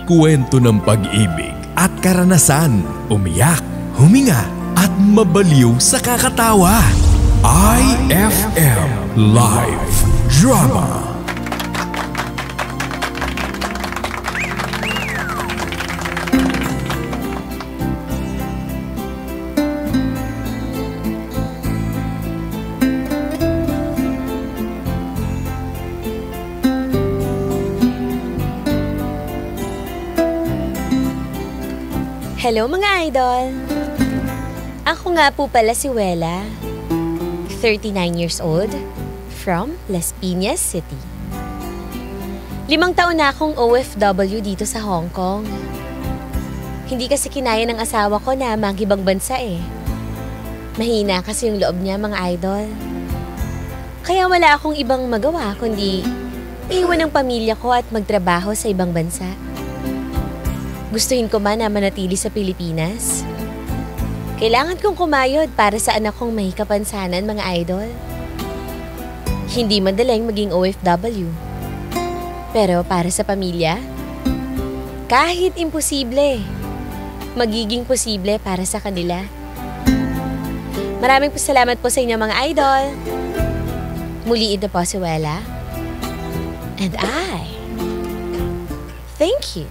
kwento ng pag-ibig at karanasan, umiyak, huminga at mabaliw sa kakatawa. IFM Live Drama. Hello mga idol! Ako nga po pala si Wela, 39 years old, from Las Piñas City. 5 taon na akong OFW dito sa Hong Kong. Hindi kasi kinaya ng asawa ko na mag-ibang bansa eh. Mahina kasi yung loob niya mga idol. Kaya wala akong ibang magawa kundi iwan ang pamilya ko at magtrabaho sa ibang bansa. Gustuhin ko man na manatili sa Pilipinas. Kailangan kong kumayod para sa anak kong may kapansanan, mga idol. Hindi madaling maging OFW. Pero para sa pamilya, kahit imposible, magiging posible para sa kanila. Maraming salamat po sa inyo, mga idol. Muli ito po si Wela. And I thank you.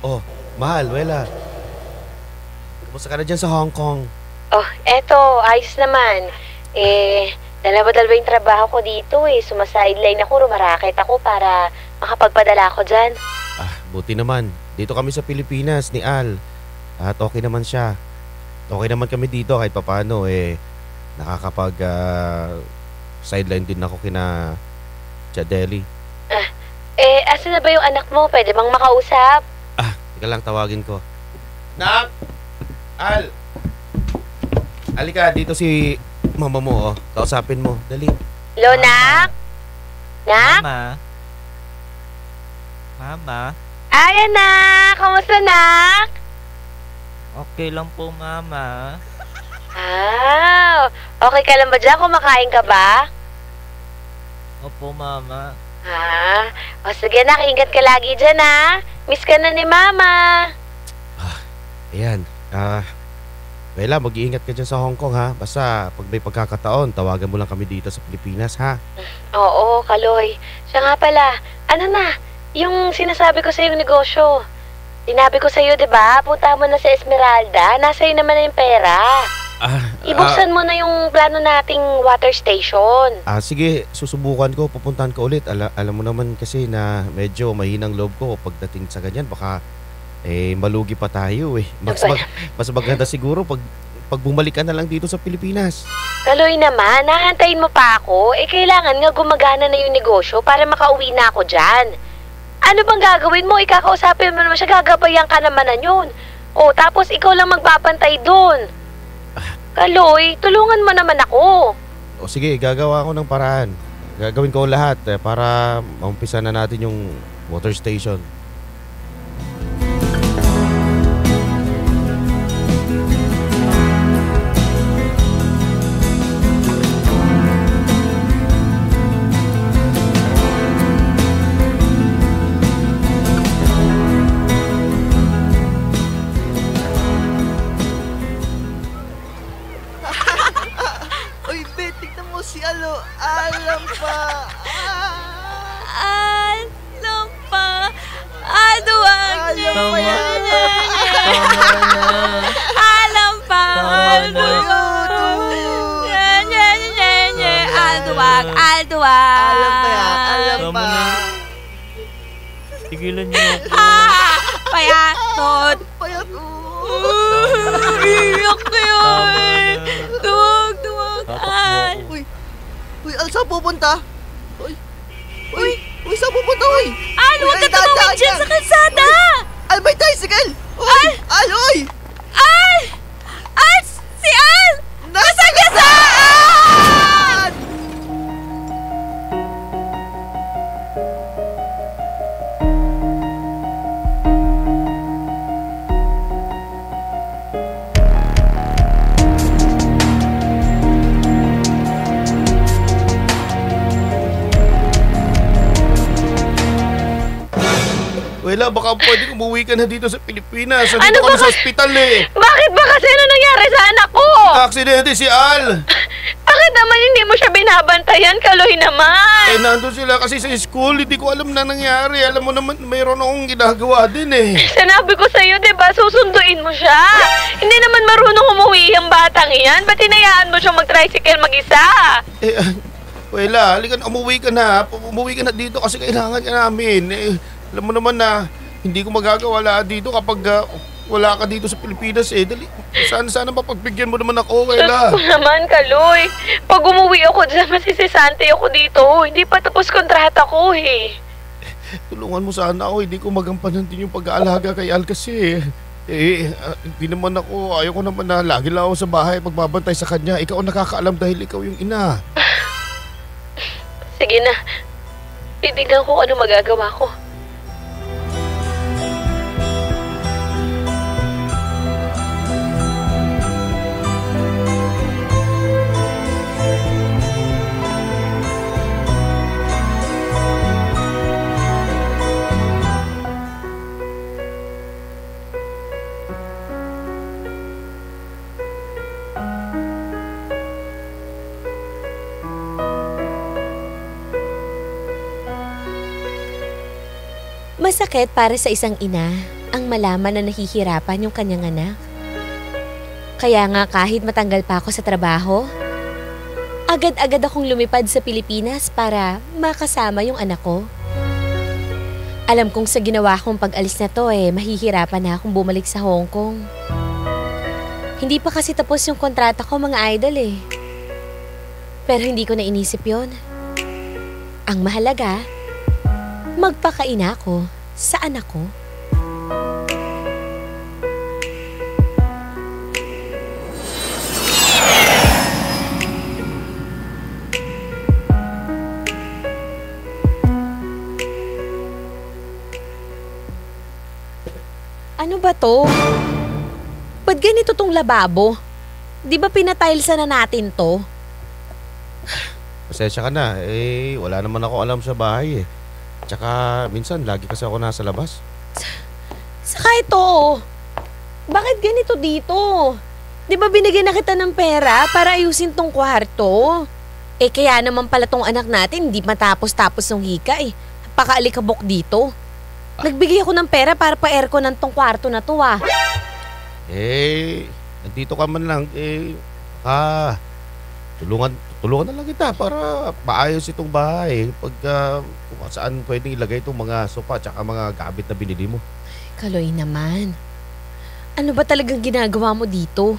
Oh, mahal, Wela. Kumusta ka na dyan sa Hong Kong? Oh, eto, ayos naman. Dalawa-dalawa yung trabaho ko dito eh. Sumasideline ako, rumarakit ako para makapagpadala ako dyan. Buti naman. Dito kami sa Pilipinas ni Al. At okay naman siya. Okay naman kami dito kahit papano nakakapag sideline din ako kina Chadeli. Asan na ba yung anak mo? Pwede bang makausap? Teka lang, tawagin ko. Nak! Al! Halika, dito si mama mo, oh. Kausapin mo. Dali. Hello, Nak? Nak? Mama? Ay, anak! Kamusta, Nak? Okay lang po, Mama. Okay ka lang ba dyan? Kumakain ka ba? Opo, Mama. Sige, Nak. Ingat ka lagi dyan, ha? Miss ka na ni Mama. Ayan. Wela, mag-iingat ka dyan sa Hong Kong, ha? Basta, pag may pagkakataon, tawagan mo lang kami dito sa Pilipinas, ha? Oo, Kaloy. Siya nga pala. Ano na? Yung sinasabi ko sa yung negosyo. Sinabi ko sa'yo, di ba? Punta mo na sa Esmeralda. Nasa'yo naman na yung pera. Ibuksan mo na yung plano nating water station. Sige, susubukan ko. Pupuntahan ko ulit. Alam mo naman kasi na medyo mahinang loob ko pagdating sa ganyan. Baka malugi pa tayo eh. Mas maganda siguro pag bumalik ka na lang dito sa Pilipinas. Kaloy naman, nahantayin mo pa ako. Kailangan nga gumagana na yung negosyo para makauwi na ako dyan. Ano bang gagawin mo? Ikakausapin mo naman siya, gagabayan ka naman na yun. Tapos ikaw lang magbabantay dun. Kaloy, tulungan mo naman ako. Sige, gagawa ko ng paraan. Gagawin ko lahat para maumpisa na natin yung water station. Alam pa. Aduwag. Tama na. Alam pa. Alduwag. Alam pa yan. Alam pa. Tigilan niyo ako. Payatot. Payat. Iyak kayo eh. Tuwag. Uy, Al, saan pupunta? Uy, saan pupunta, uy? Al, huwag ka tumawid dyan sa kalsada! Al, may tricycle! Uy! Al, uy! Al! Al! Si Al! Nasagasaan! Wala, baka pwede umuwi ka na dito sa Pilipinas. Ano Nandito ba ka na sa ospital eh. Bakit ba kasi ano nangyari sa anak ko? Aksidente si Al. Bakit naman hindi mo siya binabantayan, Kaloy naman? Nandun sila kasi sa school. Hindi ko alam na nangyari. Alam mo naman, mayroon akong ginagawa din eh. Sinabi ko sa'yo, diba, susunduin mo siya. Hindi naman marunong umuwi ang batang yan. Ba't hinayaan mo siya mag-tricycle mag-isa? Wala, halika na, umuwi ka na. Umuwi ka na dito kasi kailangan ka namin. Alam mo naman na hindi ko magagawa dito kapag wala ka dito sa Pilipinas eh. Dali, sana mapagbigyan mo naman ako, Wela. Sus ko naman, Kaloy. Pag umuwi ako dyan, masisisante ako dito. Hindi pa tapos kontrata ko eh. Tulungan mo sana ako, hindi ko magampanan din yung pag-aalaga kay Al kasi hindi naman ako, ayaw ko naman na lagi lang ako sa bahay magbabantay sa kanya. Ikaw ang nakakaalam dahil ikaw yung ina. Sige na. Titignan ko ano magagawa ko. Masakit para sa isang ina ang malaman na nahihirapan yung kanyang anak. Kaya nga kahit matanggal pa ako sa trabaho, agad-agad akong lumipad sa Pilipinas para makasama yung anak ko. Alam kong sa ginawa kong pag-alis na to mahihirapan na akong bumalik sa Hong Kong. Hindi pa kasi tapos yung kontrata ko mga idol eh. Pero hindi ko na inisip yon. Ang mahalaga, magpakaina ako sa anak ko. Ano ba to? Ba't ganito tong lababo? Di ba pinatilesan na natin to? Pasensya ka na, wala naman ako alam sa bahay eh. Tsaka minsan lagi kasi ako nasa labas. Saka ito, bakit ganito dito? Di ba binigyan na kita ng pera para ayusin tong kwarto? Kaya naman pala tong anak natin hindi matapos-tapos ng hika eh. Pakaalikabok dito. Nagbigay ako ng pera para pa-aircon ng tong kwarto na to ah. Nandito ka man lang, tulungan na lang kita para maayos itong bahay. Kung saan pwedeng ilagay itong mga sofa at mga gamit na binili mo. Kaloy naman. Ano ba talagang ginagawa mo dito?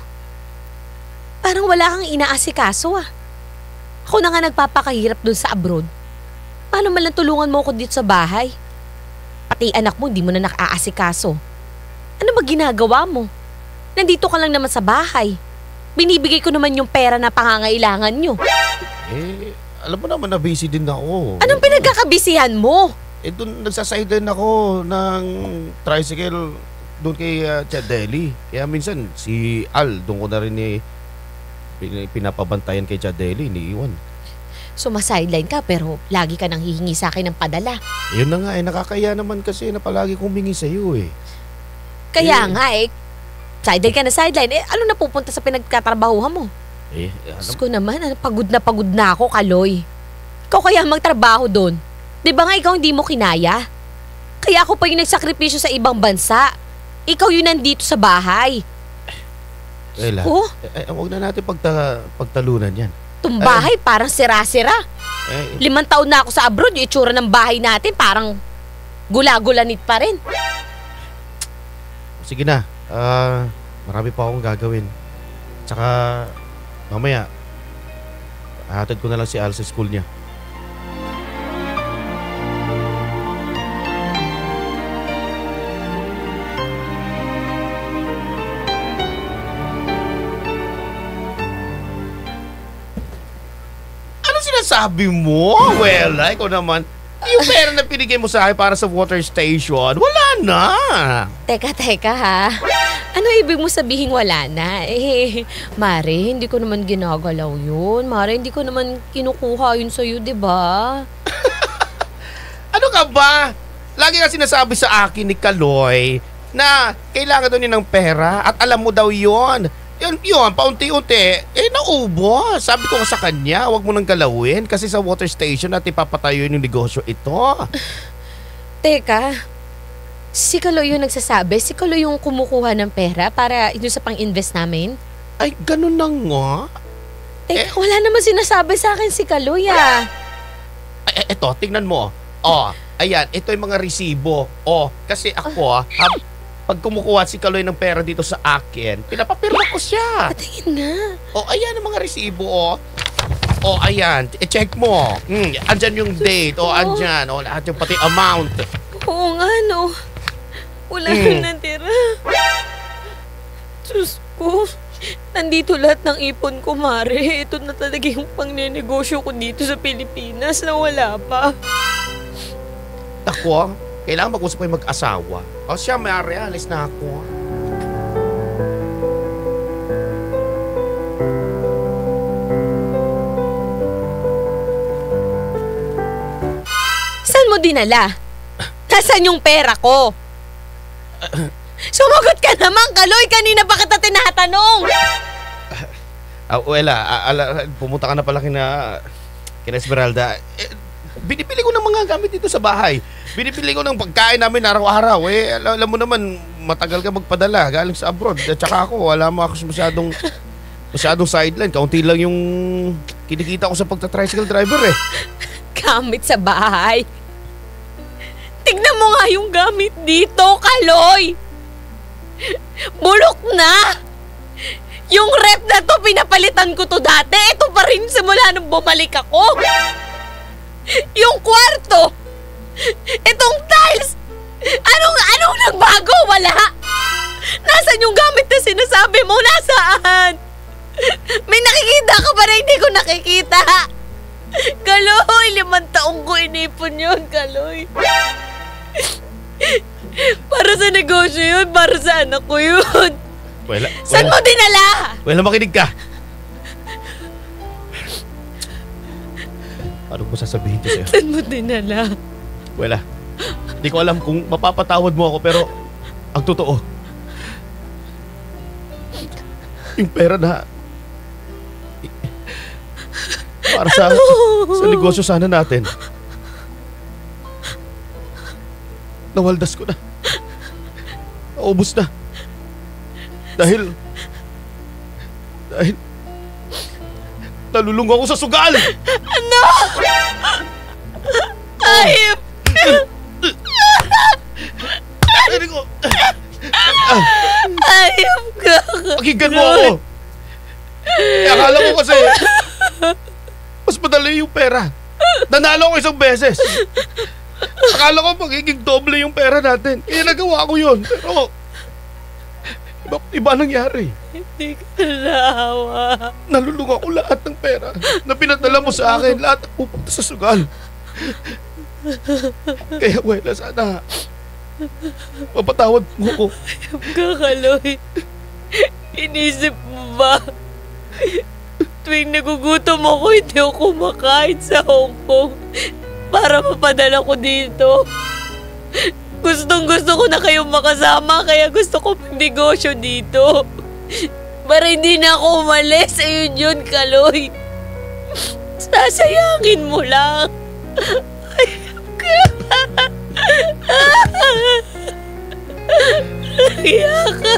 Parang wala kang inaasikaso ah. Ako na nga nagpapakahirap dun sa abroad. Paano man lang tulungan mo ako dito sa bahay? Pati anak mo, hindi mo na nakaasikaso. Ano ba ginagawa mo? Nandito ka lang naman sa bahay. Binibigay ko naman yung pera na pangangailangan nyo. Alam mo naman na busy din ako. Anong pinagkakabisihan mo? Doon nagsasideline ako ng tricycle doon kay Chadeli. Kaya minsan si Al, doon ko na rin pinapabantayan kay Chadeli, iniiwan. Sumasideline ka pero lagi ka nang hihingi sa akin ng padala. Yun na nga nakakaya naman kasi na palagi kong humingi sa iyo eh. Kaya nga sideline ka na sideline. Ano na pupunta sa pinagkatrabahuhan mo? Diyos ko naman, pagod na ako, Kaloy. Ikaw kaya magtrabaho doon. Di ba nga ikaw hindi mo kinaya? Kaya ako pa yung nagsakripisyo sa ibang bansa. Ikaw yung nandito sa bahay. Wala. Huwag na natin pagtalunan yan. Itong bahay parang sira-sira. 5 taon na ako sa abroad, yung itsura ng bahay natin parang gula-gulanit pa rin. Sige na, marami pa akong gagawin. Tsaka mamaya, Hatid ko na lang si Al sa school niya. Ano sinasabi mo? Well, ikaw naman. Yung pera na pinigay mo sa akin para sa water station, wala na. Teka ha. Ano ibig mo sabihin wala na? Mare, hindi ko naman ginagalaw yun. Mare, hindi ko naman kinukuha yun sa'yo, di ba? Ano ka ba? Lagi nga sinasabi sa akin ni Kaloy na kailangan daw niya ng pera at alam mo daw yon. Yun, paunti-unti, naubos. Sabi ko sa kanya, wag mo nang galawin kasi sa water station natin papatayo yung negosyo ito. Teka, si Kaloy yung nagsasabi? Si Kaloy yung kumukuha ng pera para ito sa pang-invest namin? Ay, ganun na nga. Teka, wala naman sinasabi sa akin si Kaloy ah. Eto, tingnan mo. Ayan, ito yung mga resibo. Kasi ako, pag kumukuha si Kaloy ng pera dito sa akin, pinapapirma ko siya. Patingin nga. Ayan ang mga resibo, ayan. I-check mo. Andyan yung date. Andyan. Lahat yung pati amount. Oo nga, no. Wala nang natira. Diyos ko. Nandito lahat ng ipon ko, Mare. Ito na talaga yung pangnenegosyo ko dito sa Pilipinas na wala pa. Ako, kailangan mag-usap kayo mag-asawa. Siya, may alis na ako. Saan mo dinala? Nasaan yung pera ko? Sumagot ka naman, Kaloy! Kanina pa kita tinatanong! Pumunta ka na pala kina Esmeralda. Binibili ko ng mga gamit dito sa bahay. Binibili ko ng pagkain namin araw-araw. Alam mo naman, matagal ka magpadala galing sa abroad. At saka ako, wala mo ako masyadong sideline. Kaunti lang yung kinikita ko sa pagta-tricycle driver Gamit sa bahay? Tignan mo nga yung gamit dito, Kaloy! Bulok na! Yung rep na to, pinapalitan ko to dati. Ito pa rin simula nung bumalik ako. Yung kwarto! Itong tiles! Anong nagbago? Wala! Nasaan yung gamit na sinasabi mo? Nasaan? May nakikita ka ba na hindi ko nakikita? Kaloy, 5 taong ko inipon yun, Kaloy. Para sa negosyo yun, para sa anak ko yun. Saan mo dinala? Makinig ka. Ano ko sasabihin ko sa'yo? Saan mo dinala? Hindi ko alam kung mapapatawad mo ako pero ang totoo, yung pera na para sa negosyo sana natin, nawaldas ko na. Naubos na. Dahil nalulung ako sa sugal! Ano? Ayop ka! Ayop ka! Pakinggan mo ako! Akala ko kasi mas madali yung pera. Nanalo ako isang beses. Akala ko magiging doble yung pera natin. Nagawa ko yun. Pero iba nangyari. Hindi ka naawa. Nalulung ako lahat ng pera na pinadala mo sa akin. Lahat pupunta sa sugal. Kaya sana mapatawad mo ko. Ayop ka, Kaloy. Inisip mo ba? Tuwing nagugutom ako, hindi ako kumakain sa Hong Kong para mapadala ko dito. Gustong-gusto ko na kayong makasama, kaya gusto ko magnegosyo dito. Para hindi na ako umalis. Ayun yun, Kaloy. Sasayangin mo lang. Ayun ka. Kaya ka.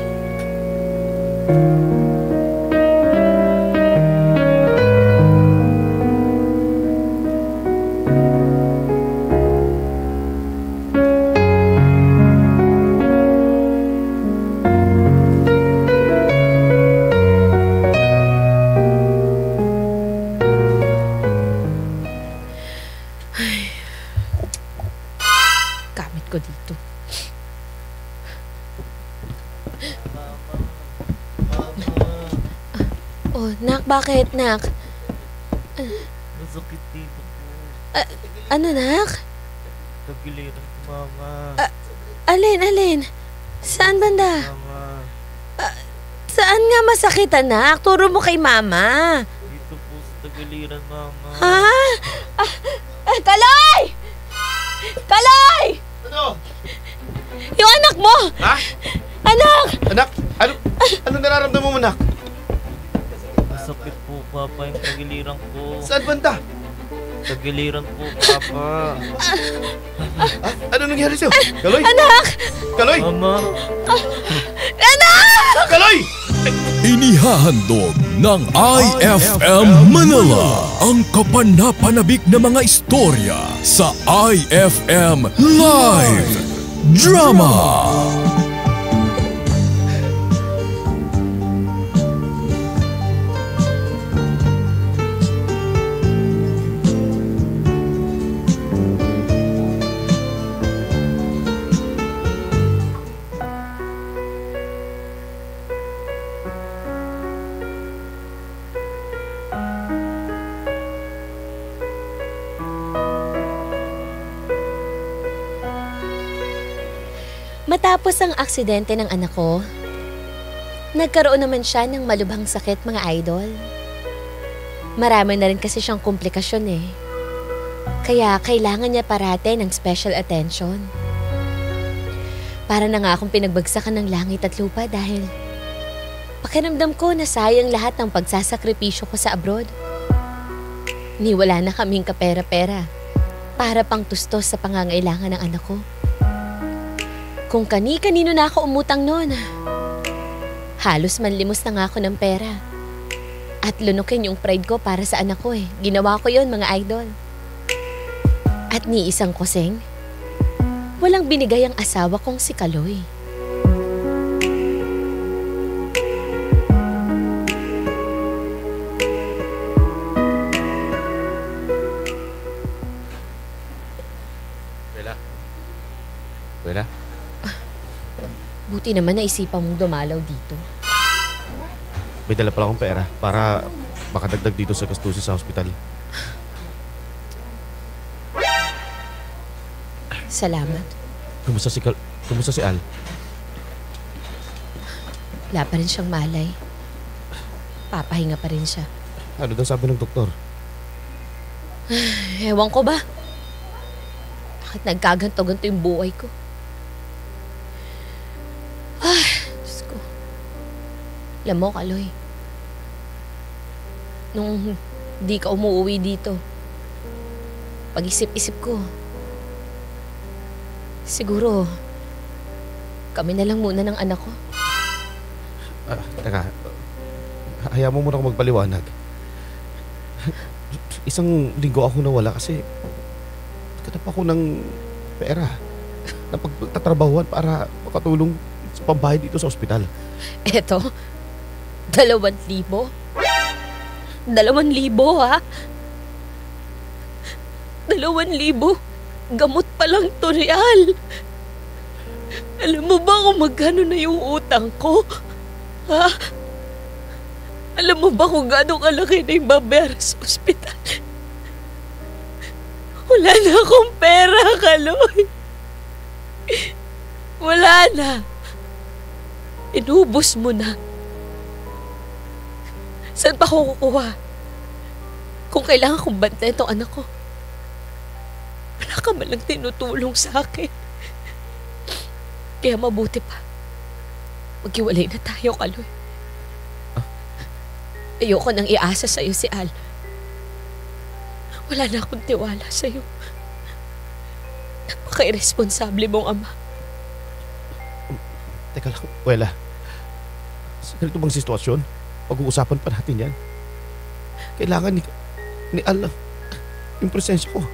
Oh, nak, bakit, nak? Masakit dito po. Ano, nak? Tagiliran ko, mama. Alin? Saan banda? Mama. Saan nga masakit, anak? Turo mo kay mama. Dito po sa tagiliran, mama. Ha? Kaloy! Kaloy! Ano? Yung anak mo! Ha? Anak! Anak, ano nararamdaman mo, anak? Masakit po, papa, yung tagiliran ko. Saan banda? Tagiliran po, papa. Ano nangyari sa'yo? Kaloy? Anak! Kaloy! Mama. Anak! Kaloy! Inihahandog ng IFM Manila ang kapanapanabik na mga istorya sa IFM Live Drama. Matapos ang aksidente ng anak ko, nagkaroon naman siya ng malubhang sakit, mga idol. Marami na rin kasi siyang komplikasyon eh. Kaya kailangan niya parate ng special attention. Para na nga akong pinagbagsakan ng langit at lupa dahil pakiramdam ko na sayang lahat ng pagsasakripisyo ko sa abroad. Niwala na kaming kapera-pera para pang tustos sa pangangailangan ng anak ko. Kung kani-kanino na ako umutang noon, halos manlimos na nga ako ng pera. At lunukin yung pride ko para sa anak ko eh. Ginawa ko yon, mga idol. At ni isang koseng, walang binigay ang asawa kong si Kaloy. Wala. Buti naman naisipan mong dumalaw dito. May dala pala akong pera para makadagdag dito sa gastusin sa ospital. Salamat. Kumusta si Al? Wala pa rin siyang malay. Papahinga pa rin siya. Ano daw sabi ng doktor? Ewan ko ba? Bakit nagkaganto-ganto yung buhay ko? Diyos ko. Alam mo, Kaloy, nung di ka umuwi dito, pag-isip-isip ko, siguro, kami na lang muna ng anak ko. Teka, hayaan mo muna ako magpaliwanag. Isang linggo ako nawala kasi naghanap ako ng pera na pagtatrabahuan para makatulong sa pambayad dito sa ospital. Eto, 2,000. 2,000 ha? 2,000? Gamot pa lang to, Real. Alam mo ba kung magkano na yung utang ko? Ha? Alam mo ba kung gaano kalaki na yung babayaran sa ospital? Wala na akong pera, Kaloy. Wala na. Inubos mo na. Saan pa ako kukuha? Kung kailangan kong bantayan itong anak ko, wala ka man lang tinutulong sa akin. Kaya mabuti pa. Maghiwalay na tayo, Kaloy. Ayoko nang iasa sa'yo si Al. Wala na akong tiwala sa'yo. Napaka-irresponsable mong ama. Teka lang, Wela. Sa ganito bang sitwasyon, pag-uusapan pa natin yan. Kailangan ni Al yung presensya ko.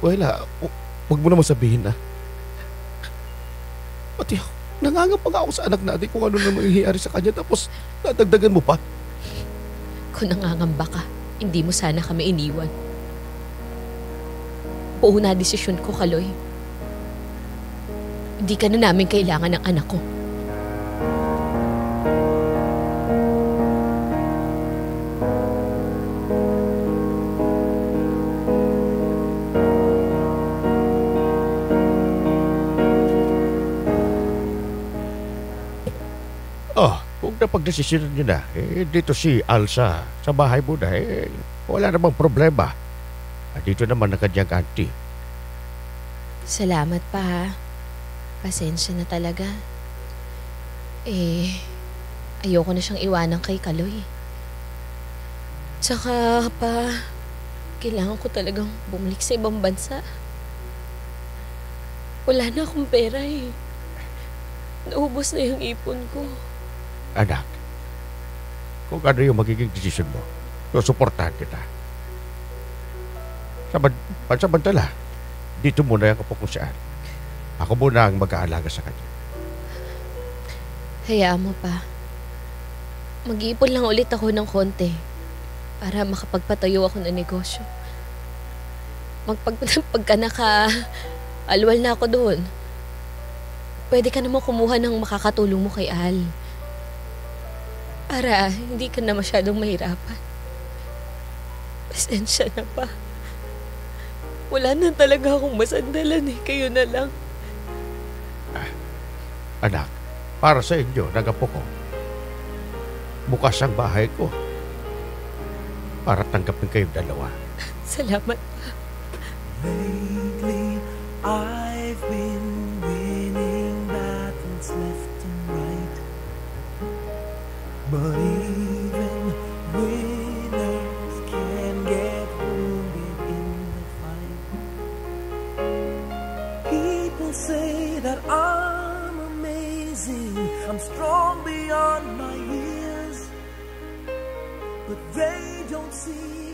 Wela, huwag mo naman sabihin na. Pati ako, nangangapag ako sa anak natin kung ano na mangyayari sa kanya tapos dadagdagan mo pa. Kung nangangamba ka, hindi mo sana kami iniwan. Buo na desisyon ko, Kaloy. Hindi ka na namin kailangan ng anak ko. napagdesisyonan nyo na, dito si Alsa, sa bahay mo na, wala namang problema. At dito naman ang kanyang auntie. Salamat pa ha. Pasensya na talaga. Ayoko na siyang iwanan kay Kaloy. Tsaka pa, kailangan ko talagang bumalik sa ibang bansa. Wala na akong pera eh. Naubos na yung ipon ko. Anak, kung ano yung magiging desisyon mo, susuportahan kita. Pansamantala, dito muna yung kapag kung saan. Ako muna ang mag-aalaga sa kanya. Hayaan mo pa. Mag-iipon lang ulit ako ng konti para makapagpatayo ako ng negosyo. Pagka naka-alwal na ako doon, pwede ka naman kumuha ng makakatulong mo kay Al. Para hindi ka na masyadong mahirapan. Pasensya na pa. Wala na talaga akong masandalan eh. Kayo na lang. Anak, para sa inyo, nagapo ko. Bukas ang bahay ko. Para tanggapin kayong dalawa. Salamat. Lately, I've been winning battles left and right. But even winners can get wounded in the fight. People say that I'm amazing, I'm strong beyond my years, but they don't see